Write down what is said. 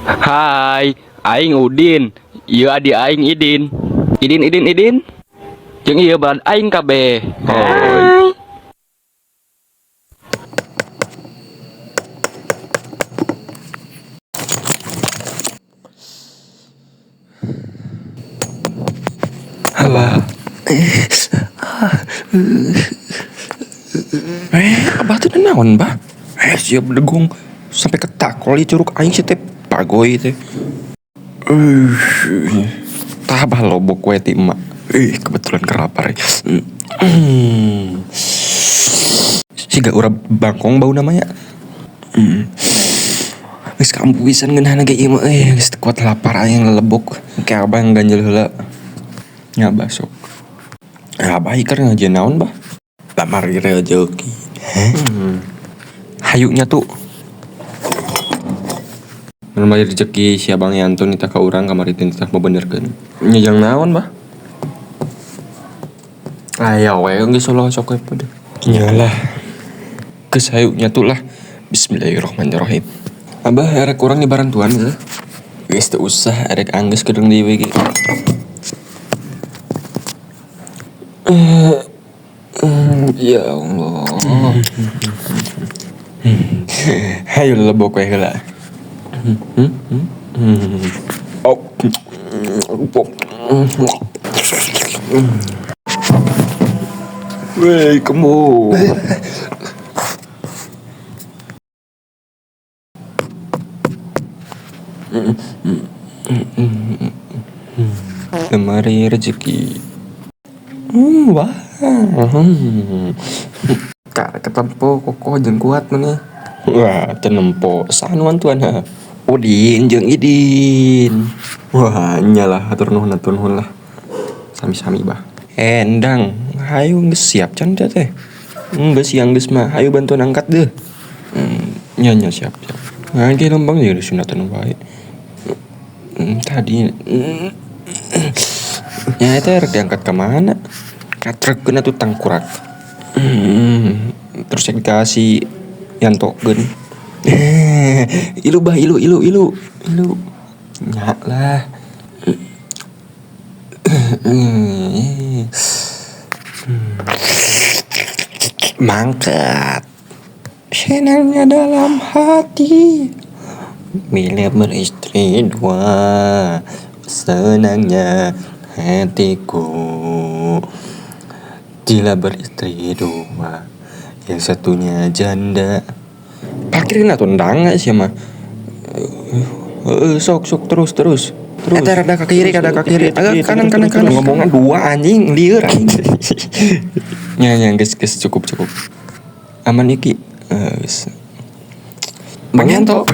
Hai, aing Udin. Ieu adi aing Idin. Idin. Jeung ieu badan aing kabeh. Hai. Abah. Abah tuh naon, Bah? Siap degung sampai ketakol curug aing si teh pagoy teh. Tah Abah lobok we ti emak. Kebetulan kelapar. Siga urang bangkong bau namanya. Geus kampu pisan ngeunahna ge ieu mah geus teu kuat lapar aing lelebok. Kayak Abah ganjel heula. Nya Abah sok. Abah iker ngajian naon, Bah? Lamar rezeki. Hayunya tuh Lamar rezeki si Abang Yanto nita ka urang kamari teh nita mau benerkeun. Nyejang naon, Bah? Aya we geus ulah sok we pada. Nyalah. Geus hayunya tuh lah. Bismillahirrahmanirrahim. Abah erek urang di barantuan geus. Geus teu usah erek anggeus kedeung deui we ge. Ya Allah. Hayu lebok we heula. Oh. Weh, kamu. Lemari rezeki. Wah. Kak ketempo kokoh jeung kuat maneh. Wah, teu nempo. Sanuan tuan ha. Udin jeung Idin. Wah, nyalah hatur nuhun lah. Sami-sami, Bah. Endang, hayu geus siap can teh. Geus siang geus mah, hayu bantuan angkat deh. Nya siap. Ngage lembang jadi sunatan bae. Tadi nya eta rek diangkat ka mana? Katrekeun atuh tangkurak. Terus dikasih Yantokeun. Ilu Bah, ilu. Nya lah. Mangkat. Senangnya dalam hati bila beristri dua, senangnya hatiku bila beristri dua, yang satunya janda. Parkirin atuh ndang sih mah. Sok terus. Eta rada ka kiri. Agak kanan. Ngomongan dua anjing, lieur anjing. Nya geus cukup. Aman iki. Geus. Bang Yanto,